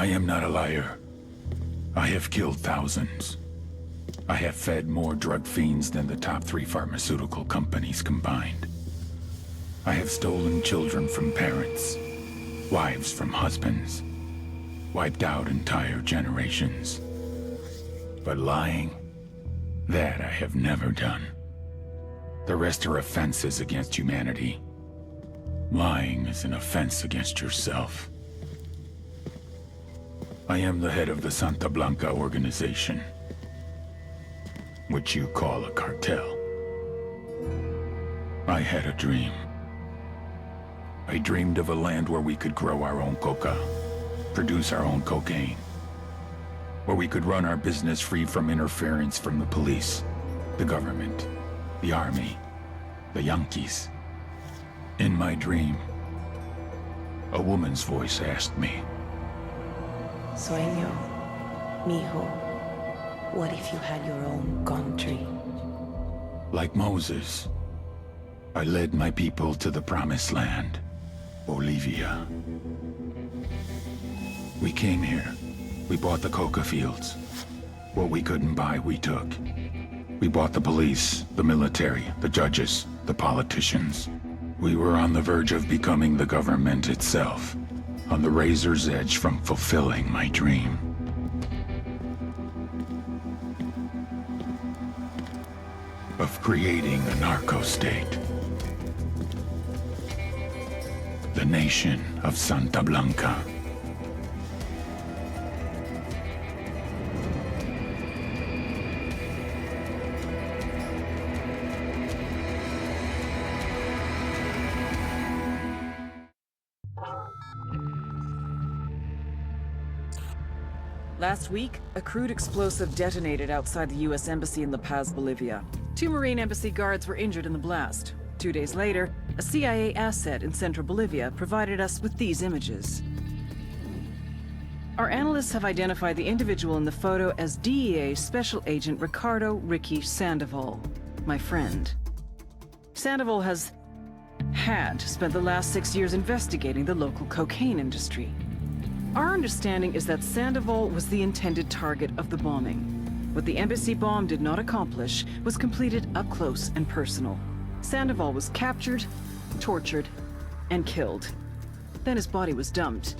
I am not a liar. I have killed thousands. I have fed more drug fiends than the top 3 pharmaceutical companies combined. I have stolen children from parents, wives from husbands, wiped out entire generations. But lying, that I have never done. The rest are offenses against humanity. Lying is an offense against yourself. I am the head of the Santa Blanca organization, which you call a cartel. I had a dream. I dreamed of a land where we could grow our own coca, produce our own cocaine, where we could run our business free from interference from the police, the government, the army, the Yankees. In my dream, a woman's voice asked me, Sueño, mijo, what if you had your own country? like Moses, I led my people to the promised land, Bolivia. We came here. We bought the coca fields. What we couldn't buy, we took. We bought the police, the military, the judges, the politicians. We were on the verge of becoming the government itself, on the razor's edge from fulfilling my dream. Of creating a narco-state. The nation of Santa Blanca. Last week, a crude explosive detonated outside the U.S. Embassy in La Paz, Bolivia. 2 Marine Embassy guards were injured in the blast. 2 days later, a CIA asset in central Bolivia provided us with these images. Our analysts have identified the individual in the photo as DEA Special Agent Ricardo Ricky Sandoval, my friend. Sandoval had spent the last 6 years investigating the local cocaine industry. Our understanding is that Sandoval was the intended target of the bombing. What the embassy bomb did not accomplish was completed up close and personal. Sandoval was captured, tortured, and killed. Then his body was dumped.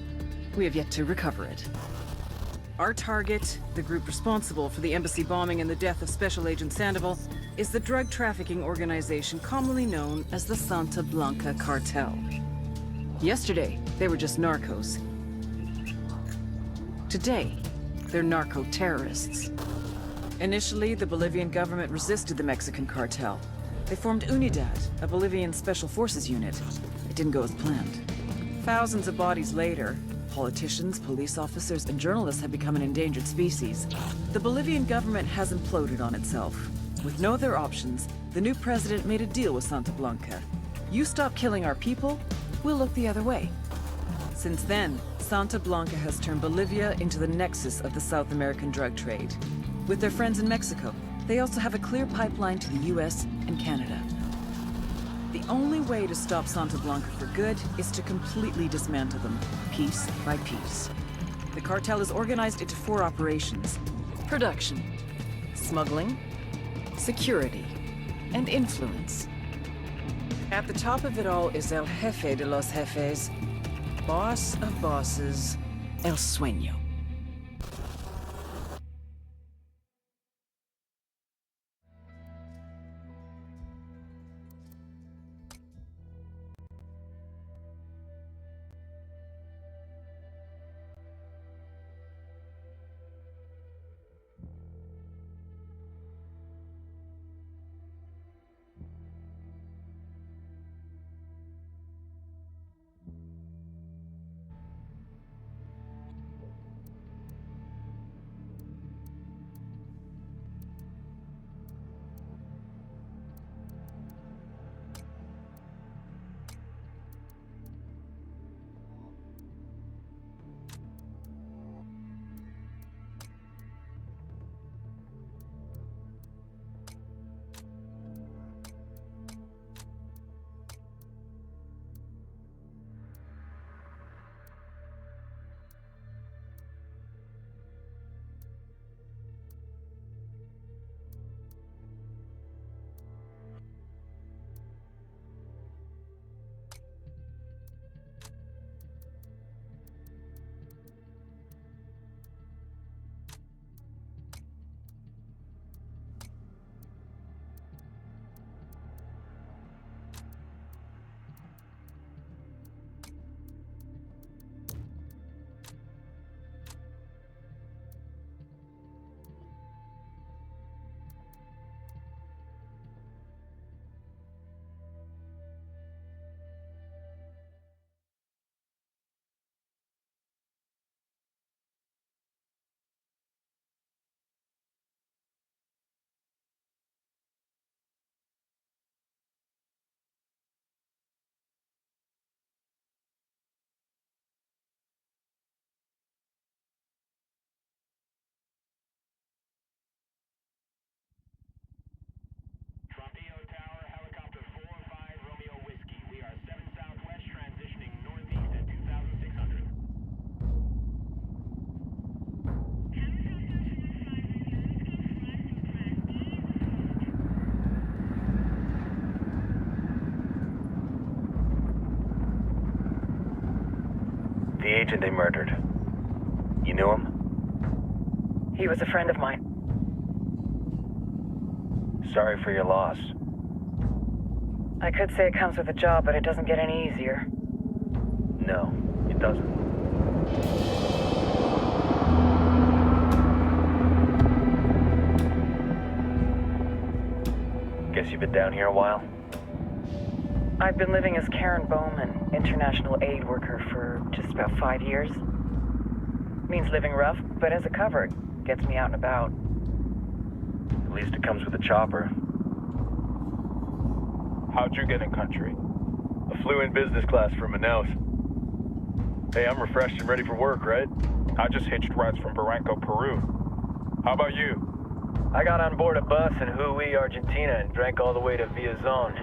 We have yet to recover it. Our target, the group responsible for the embassy bombing and the death of Special Agent Sandoval, is the drug trafficking organization commonly known as the Santa Blanca Cartel. Yesterday, they were just narcos. Today, they're narco-terrorists. Initially, the Bolivian government resisted the Mexican cartel. They formed UNIDAD, a Bolivian special forces unit. It didn't go as planned. Thousands of bodies later, politicians, police officers, and journalists have become an endangered species. The Bolivian government has imploded on itself. With no other options, the new president made a deal with Santa Blanca. You stop killing our people, we'll look the other way. Since then, Santa Blanca has turned Bolivia into the nexus of the South American drug trade. With their friends in Mexico, they also have a clear pipeline to the US and Canada. The only way to stop Santa Blanca for good is to completely dismantle them, piece by piece. The cartel is organized into 4 operations: production, smuggling, security, and influence. At the top of it all is El Jefe de los Jefes, boss of bosses, El Sueño. agent they murdered. You knew him? He was a friend of mine. Sorry for your loss. I could say it comes with a job, but it doesn't get any easier. No, it doesn't. Guess you've been down here a while? I've been living as Karen Bowman, international aid worker, for just about 5 years. Means living rough, but as a cover, it gets me out and about. At least it comes with a chopper. How'd you get in country? I flew in business class from Manaus. Hey, I'm refreshed and ready for work, right? I just hitched rides from Barranco, Peru. How about you? I got on board a bus in Hui, Argentina, and drank all the way to Via Zone.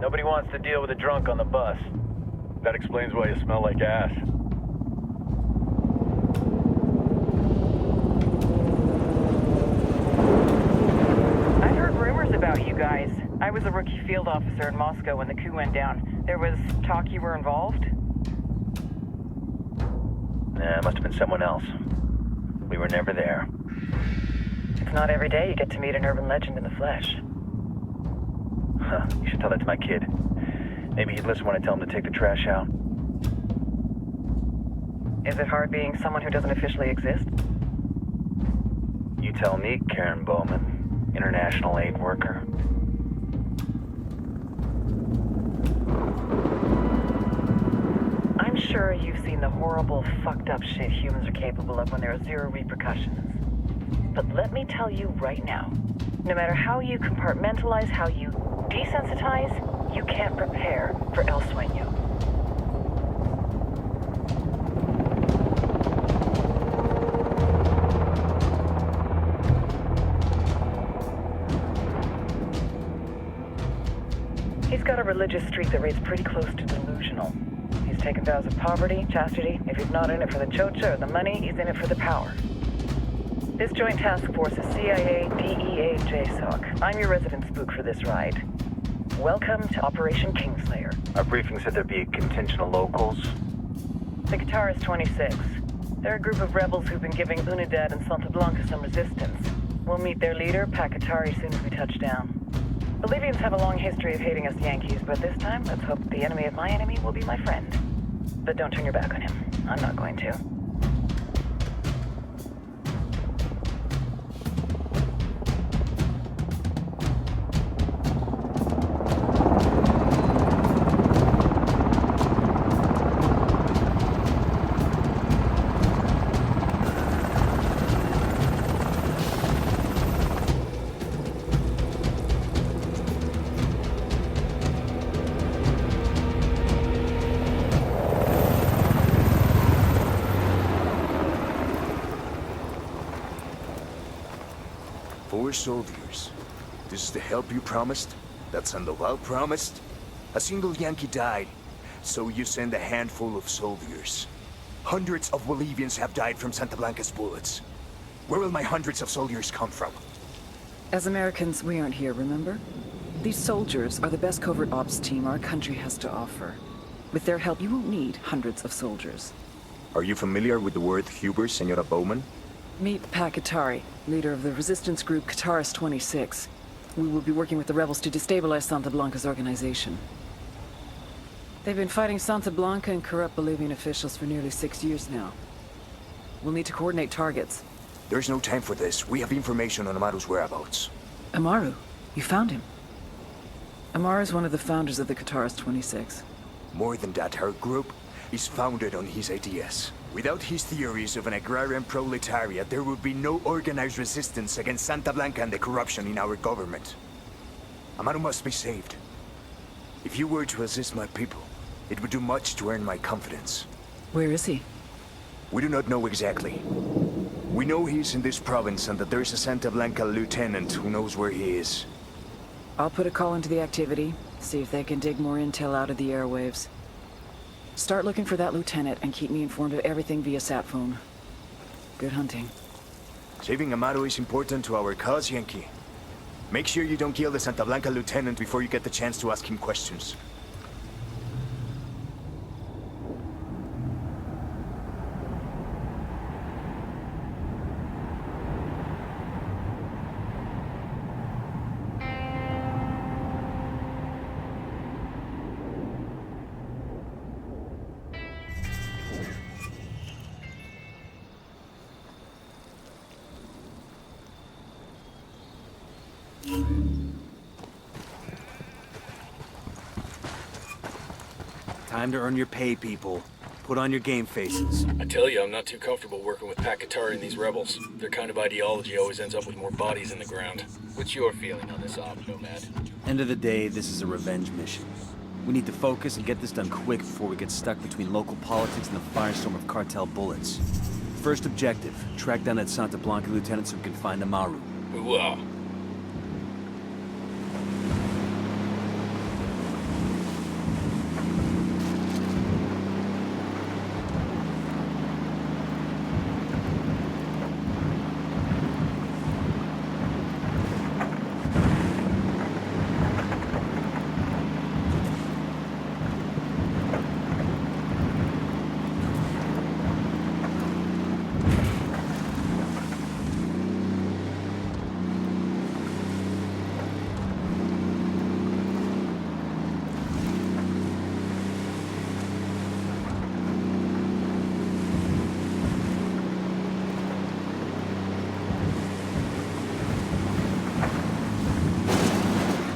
Nobody wants to deal with a drunk on the bus. That explains why you smell like ass. I've heard rumors about you guys. I was a rookie field officer in Moscow when the coup went down. There was talk you were involved? Nah, it must have been someone else. We were never there. It's not every day you get to meet an urban legend in the flesh. Huh, you should tell that to my kid. Maybe he'd listen when I tell him to take the trash out. Is it hard being someone who doesn't officially exist? You tell me, Karen Bowman, international aid worker. I'm sure you've seen the horrible, fucked up shit humans are capable of when there are zero repercussions. But let me tell you right now, no matter how you compartmentalize, how you desensitize, you can't prepare for El Sueño. He's got a religious streak that rates pretty close to delusional. He's taken vows of poverty, chastity. If he's not in it for the chocha or the money, he's in it for the power. This joint task force is CIA, DEA, JSOC. I'm your resident spook for this ride. Welcome to Operation Kingslayer. Our briefing said there'd be a contingent of locals. The Guitarist 26. They're a group of rebels who've been giving Unidad and Santa Blanca some resistance. We'll meet their leader, Pakatari, soon as we touch down. Bolivians have a long history of hating us Yankees, but this time, let's hope the enemy of my enemy will be my friend. But don't turn your back on him. I'm not going to. Soldiers. This is the help you promised? That Sandoval promised? A single Yankee died, so you send a handful of soldiers. Hundreds of Bolivians have died from Santa Blanca's bullets. Where will my hundreds of soldiers come from? As Americans, we aren't here, remember? These soldiers are the best covert ops team our country has to offer. With their help, you won't need hundreds of soldiers. Are you familiar with the word Huber, Senora Bowman? Meet Pakatari, leader of the resistance group Guitarist 26. We will be working with the rebels to destabilize Santa Blanca's organization. They've been fighting Santa Blanca and corrupt Bolivian officials for nearly 6 years now. We'll need to coordinate targets. There's no time for this. We have information on Amaru's whereabouts. Amaru? You found him? Amaru is one of the founders of the Guitarist 26. More than that, her group is founded on his ideas. Without his theories of an agrarian proletariat, there would be no organized resistance against Santa Blanca and the corruption in our government. Amaru must be saved. If you were to assist my people, it would do much to earn my confidence. Where is he? We do not know exactly. We know he's in this province and that there is a Santa Blanca lieutenant who knows where he is. I'll put a call into the activity, see if they can dig more intel out of the airwaves. Start looking for that lieutenant and keep me informed of everything via sat phone. Good hunting. Saving Amaru is important to our cause, Yankee. Make sure you don't kill the Santa Blanca lieutenant before you get the chance to ask him questions. Time to earn your pay, people. Put on your game faces. I tell you, I'm not too comfortable working with Pakatari and these rebels. Their kind of ideology always ends up with more bodies in the ground. What's your feeling on this op, Nomad? End of the day, this is a revenge mission. We need to focus and get this done quick before we get stuck between local politics and the firestorm of cartel bullets. First objective, track down that Santa Blanca lieutenant so we can find Amaru. Ooh-ah.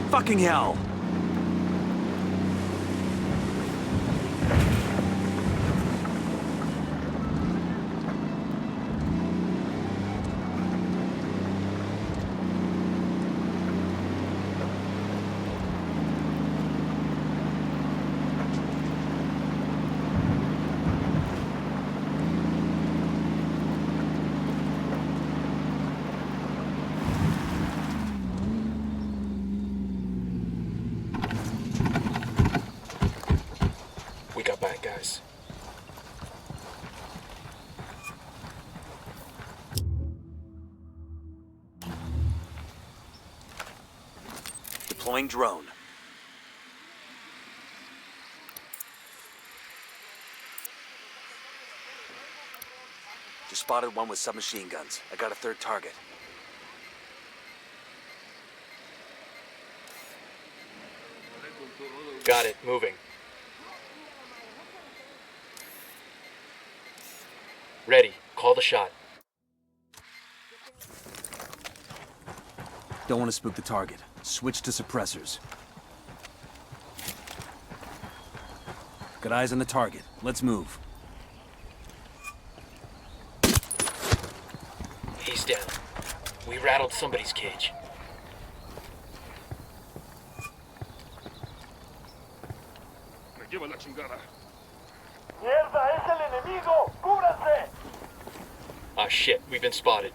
Fucking hell! We got bad guys. Deploying drone. Just spotted one with submachine guns. I got a third target. Got it, moving. Ready, call the shot. Don't want to spook the target. Switch to suppressors. Got eyes on the target. Let's move. He's down. We rattled somebody's cage. ¡Mierda! ¡Es el enemigo! ¡Cúbranse! Ah shit, we've been spotted.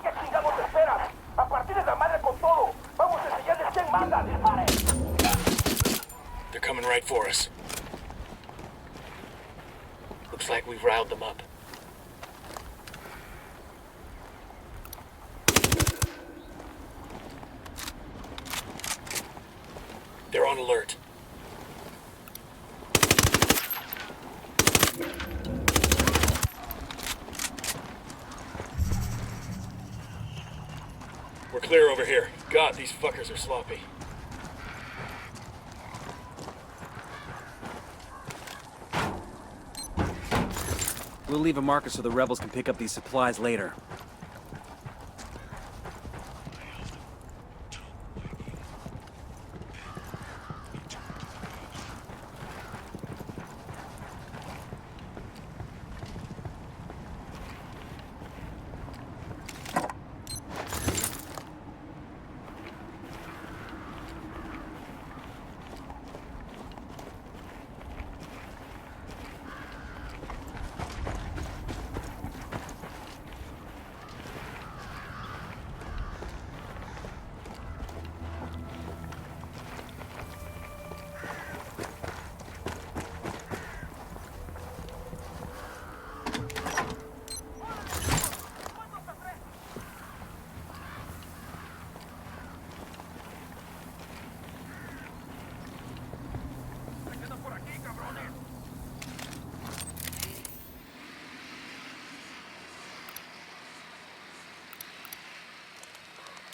¿Qué chingados esperas? ¡A partir de la madre con todo! ¡Vamos a enseñarles quién manda! ¡Disparen! They're coming right for us. Looks like we've riled them up. They're on alert. We're clear over here. God, these fuckers are sloppy. We'll leave a marker so the rebels can pick up these supplies later.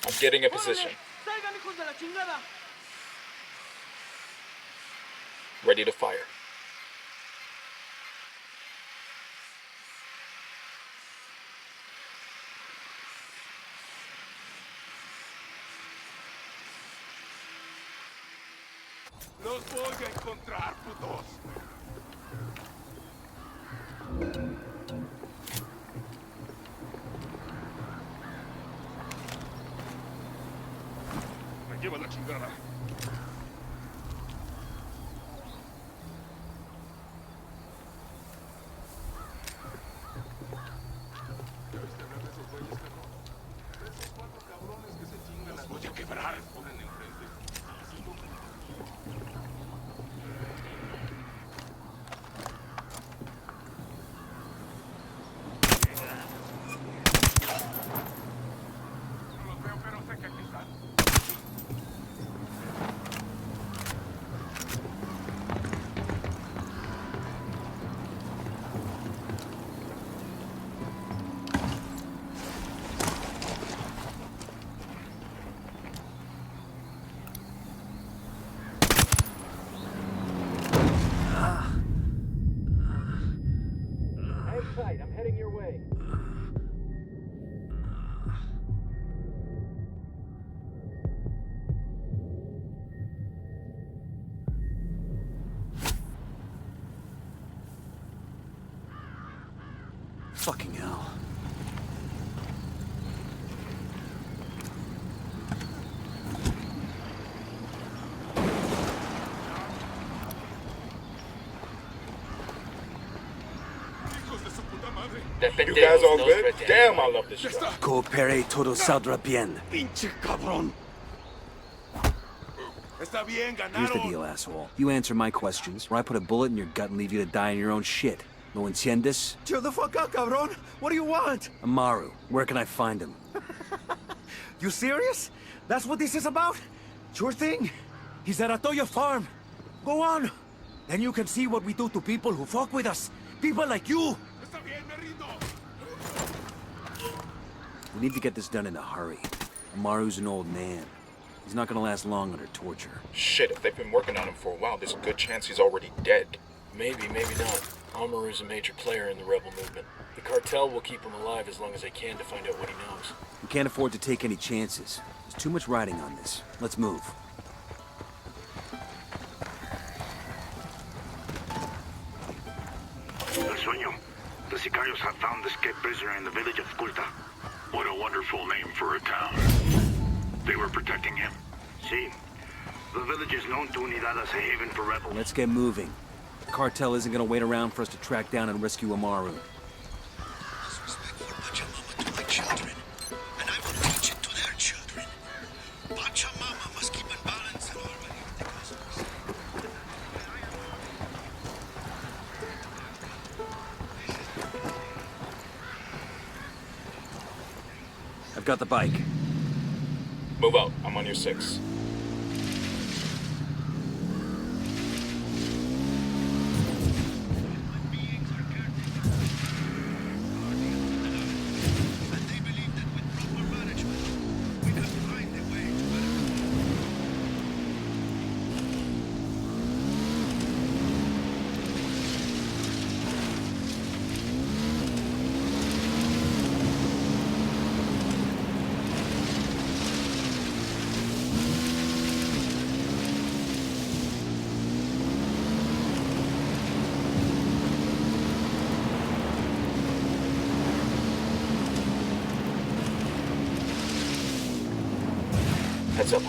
I'm getting a position. Ready to fire. Los voy a encontrar, putos. Me lleva la chingada. Los voy a quebrar, ponen enfrente. No los veo, pero sé que aquí están. Hang tight, I'm heading your way. Fucking hell. Hijos de su puta madre. You guys all good? Damn, I love this Ya shit. está. Coopere todo saldrá bien. Pinche cabrón. Está bien, Here's the ganaron. deal, asshole. You answer my questions, or I put a bullet in your gut and leave you to die in your own shit. No entiendes? Chill the fuck out, cabrón. What do you want? Amaru, where can I find him? You serious? That's what this is about? Sure thing. He's at Atoya Farm. Go on. Then you can see what we do to people who fuck with us. People like you. Está bien, me rindo. We need to get this done in a hurry. Amaru's an old man. He's not gonna last long under torture. Shit, if they've been working on him for a while, there's a good chance he's already dead. Maybe, maybe not. Amaru's a major player in the rebel movement. The cartel will keep him alive as long as they can to find out what he knows. We can't afford to take any chances. There's too much riding on this. Let's move. El sueño. The sicarios have found the escaped prisoner in the village of Culta. What a wonderful name for a town. They were protecting him. See, the village is known to Unidad as a haven for rebels. Let's get moving. The cartel isn't gonna wait around for us to track down and rescue Amaru. Disrespectful Pachamama to my children, and I will teach it to their children. Pachamama must keep in balance and harmony with the cosmos. I've got the bike. Move out. I'm on your 6. And they believe that with proper management, we can find a way to better. Heads up.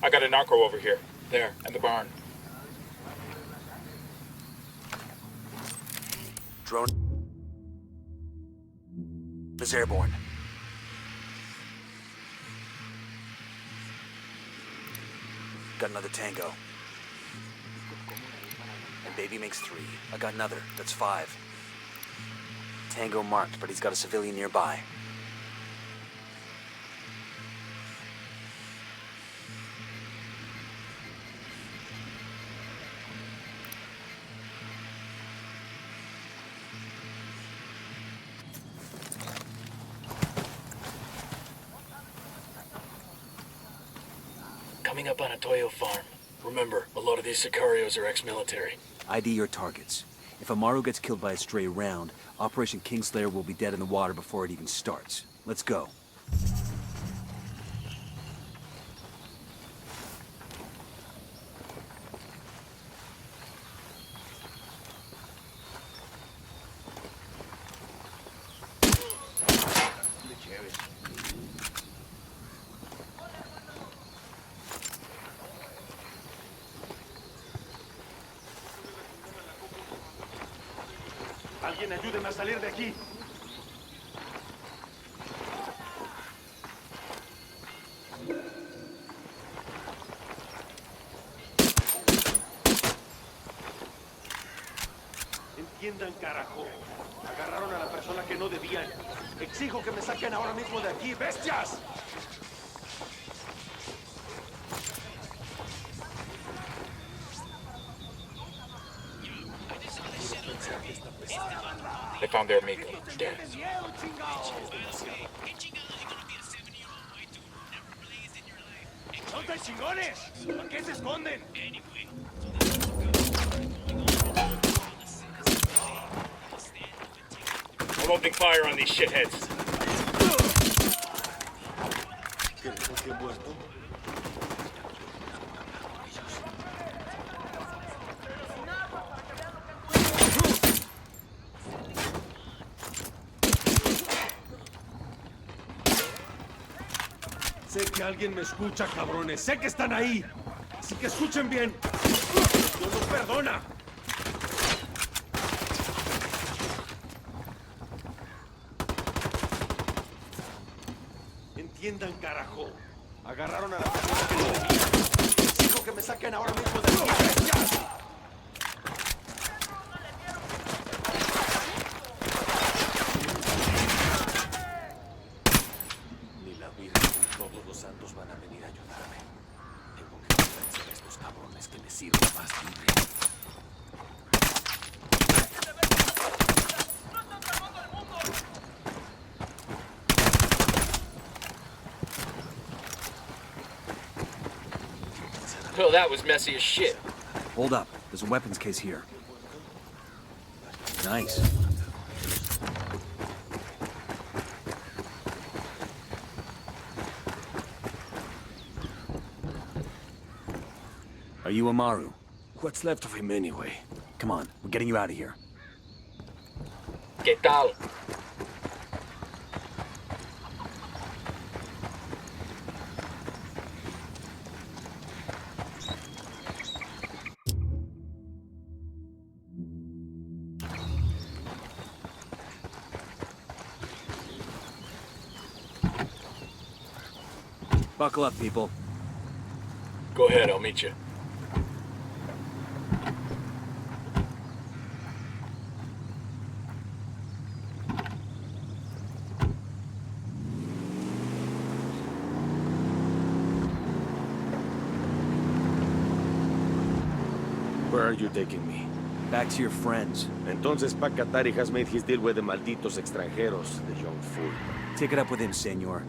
I got a narco over here. There, in the barn. Drone is airborne. Got another tango. And baby makes 3. I got another. That's 5. Tango marked, but he's got a civilian nearby. Coming up on a Toyo farm. Remember, a lot of these Sicarios are ex-military. ID your targets. If Amaru gets killed by a stray round, Operation Kingslayer will be dead in the water before it even starts. Let's go. Alguien ayúdeme a salir de aquí. Entiendan, carajo. Agarraron a la persona que no debían. Exijo que me saquen ahora mismo de aquí, bestias. They found their amigo, dead. ¡Son tan chingones! ¿Por qué se esconden? I'm opening fire on these shitheads. Sé que alguien me escucha, cabrones. Sé que están ahí. Así que escuchen bien. ¡No los perdona! Entiendan, carajo. Agarraron a la persona que no debía. Exijo que me saquen ahora mismo de aquí, bestias. Ni la Virgen ni todos los santos van a venir a ayudarme. Tengo que convencer a estos cabrones que me sirven más libre. Well, that was messy as shit. Hold up. There's a weapons case here. Nice. Are you Amaru? What's left of him anyway? Come on, we're getting you out of here. ¿Qué tal? Buckle up, people. Go ahead, I'll meet you. Where are you taking me? Back to your friends. Entonces Pacatari has made his deal with the malditos extranjeros, the young fool. Take it up with him, senor.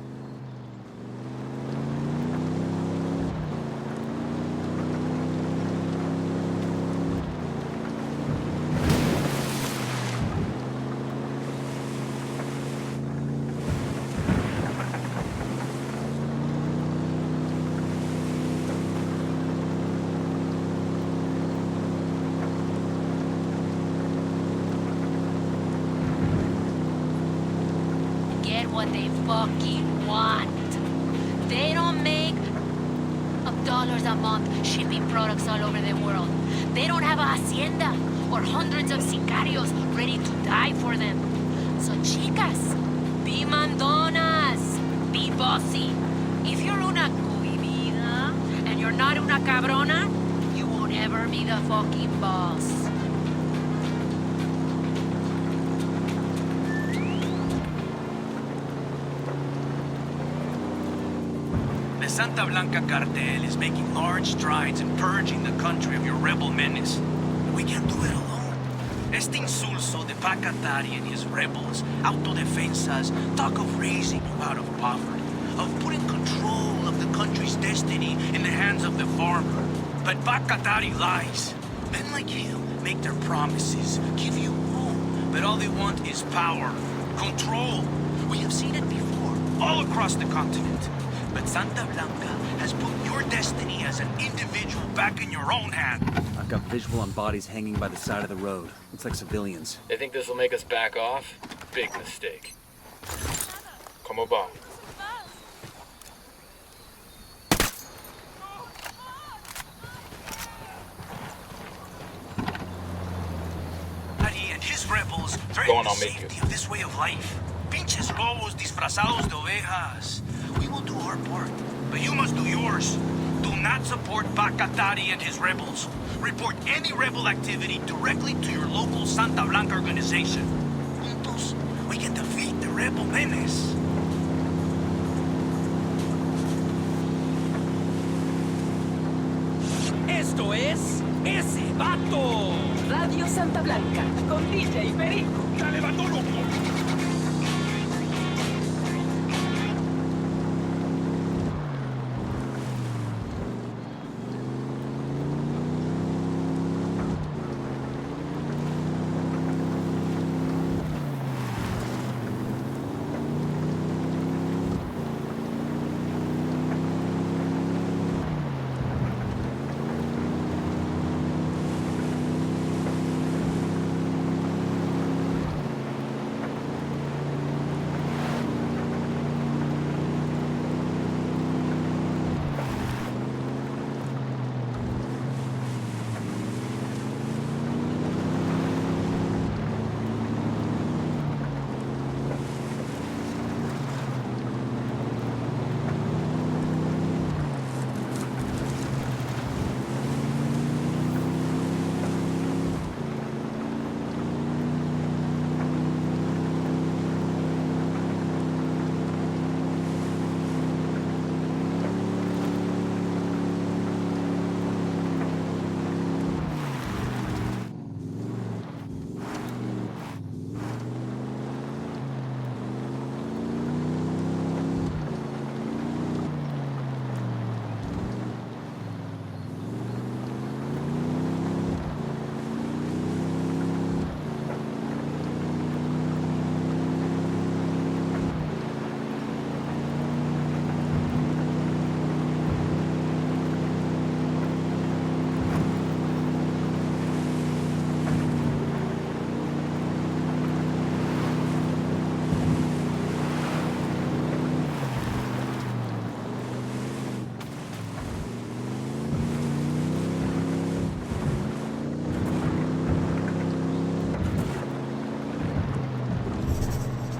Get what they fucking want. They don't make a dollars a month shipping products all over the world. They don't have a hacienda or hundreds of sicarios ready to die for them. So chicas, be mandonas, be bossy. If you're una cuivida and you're not una cabrona, you won't ever be the fucking boss. The Santa Blanca cartel is making large strides in purging the country of your rebel menace. We can't do it alone. Este insulso de Pacatari and his rebels, autodefensas, talk of raising you out of poverty, of putting control of the country's destiny in the hands of the farmer. But Pacatari lies. Men like him make their promises, give you hope, but all they want is power, control. We have seen it before, all across the continent. But Santa Blanca has put your destiny as an individual back in your own hand. I've got visual on bodies hanging by the side of the road. Looks like civilians. They think this will make us back off? Big mistake. Como va? And his rebels threaten the safety of this way of life. Pinches lobos disfrazados de ovejas. We will do our part, but you must do yours. Do not support Pacatari and his rebels. Report any rebel activity directly to your local Santa Blanca organization. Juntos, we can defeat the rebel menace. Esto es ese vato. Radio Santa Blanca, con DJ Perico. Dale, vato loco.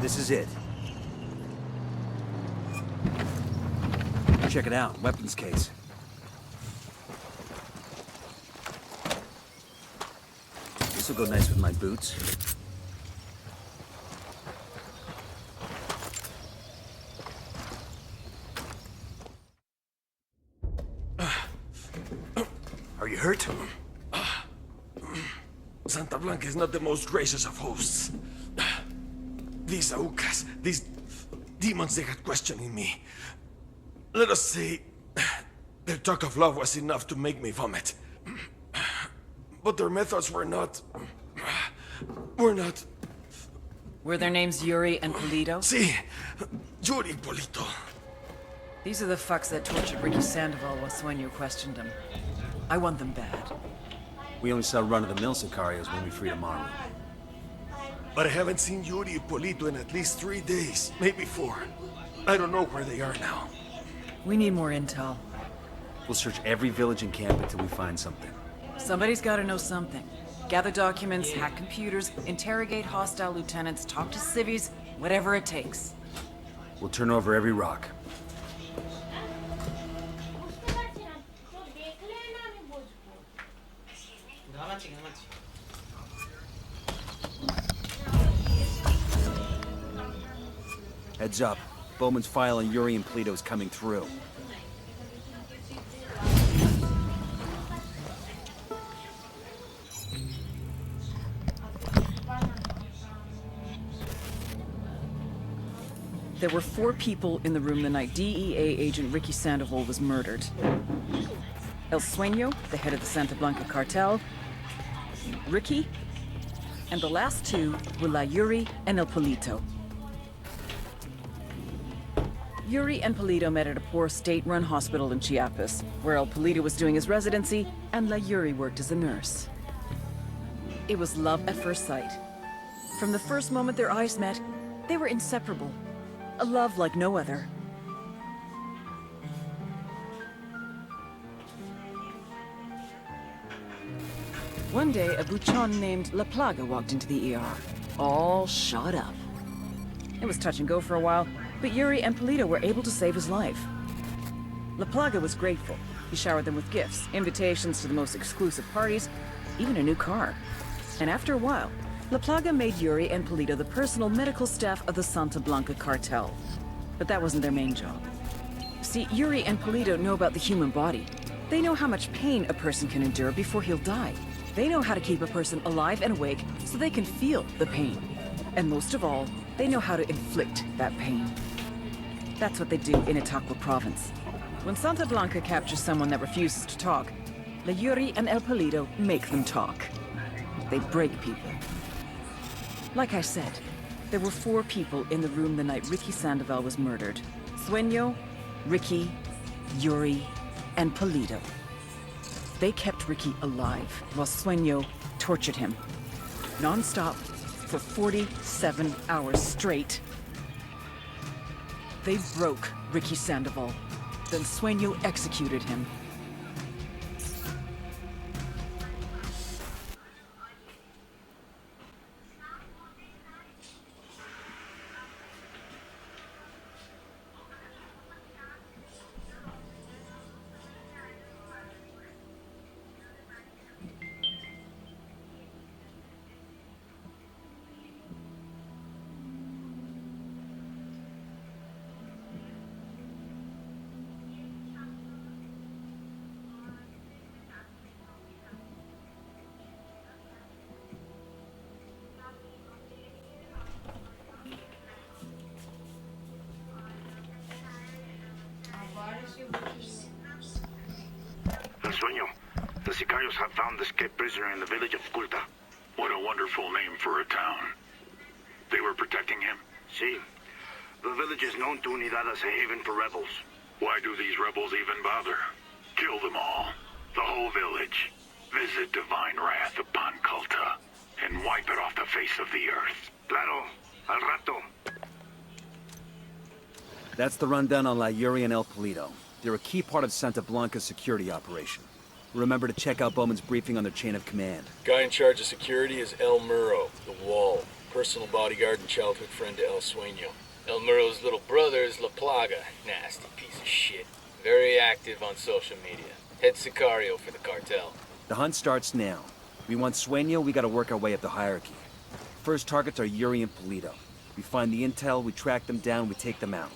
This is it. Check it out, weapons case. This'll go nice with my boots. Are you hurt? Santa Blanca is not the most gracious of hosts. These Aucas, these demons they had questioning me. Let us say, their talk of love was enough to make me vomit. But their methods were not... Were their names Yuri and Polito? Sí, Yuri Polito. These are the fucks that tortured Ricky Sandoval while Sueño questioned him. I want them bad. We only saw run-of-the-mill sicarios when we freed Amaru. But I haven't seen Yuri and Polito in at least 3 days, maybe 4. I don't know where they are now. We need more intel. We'll search every village and camp until we find something. Somebody's gotta know something. Gather documents, hack computers, interrogate hostile lieutenants, talk to civvies, whatever it takes. We'll turn over every rock. Heads up. Bowman's file on Yuri and Polito is coming through. There were 4 people in the room the night DEA agent Ricky Sandoval was murdered. El Sueño, the head of the Santa Blanca cartel, Ricky, and the last 2 were La Yuri and El Polito. Yuri and Polito met at a poor state-run hospital in Chiapas, where El Polito was doing his residency and La Yuri worked as a nurse. It was love at first sight. From the first moment their eyes met, they were inseparable. A love like no other. One day, a buchon named La Plaga walked into the ER, all shot up. It was touch and go for a while, but Yuri and Polito were able to save his life. La Plaga was grateful. He showered them with gifts, invitations to the most exclusive parties, even a new car. And after a while, La Plaga made Yuri and Polito the personal medical staff of the Santa Blanca cartel. But that wasn't their main job. See, Yuri and Polito know about the human body. They know how much pain a person can endure before he'll die. They know how to keep a person alive and awake so they can feel the pain. And most of all, they know how to inflict that pain. That's what they do in Itaqua province. When Santa Blanca captures someone that refuses to talk, La Yuri and El Polito make them talk. They break people. Like I said, there were 4 people in the room the night Ricky Sandoval was murdered. Sueño, Ricky, Yuri, and Polito. They kept Ricky alive while Sueño tortured him. Non-stop for 47 hours straight. They broke Ricky Sandoval. Then Sueño executed him. El Sueño, the Sicarios have found the escaped prisoner in the village of Culta. What a wonderful name for a town. They were protecting him? Sí. The village is known to Unidad as a haven for rebels. Why do these rebels even bother? Kill them all. The whole village. Visit divine wrath upon Culta. And wipe it off the face of the earth. Claro. Al rato. That's the rundown on La Yuri and El Polito. They're a key part of Santa Blanca's security operation. Remember to check out Bowman's briefing on their chain of command. Guy in charge of security is El Muro, the Wall. Personal bodyguard and childhood friend to El Sueño. El Muro's little brother is La Plaga. Nasty piece of shit. Very active on social media. Head Sicario for the cartel. The hunt starts now. We want Sueño, we gotta work our way up the hierarchy. First targets are Yuri and Polito. We find the intel, we track them down, we take them out.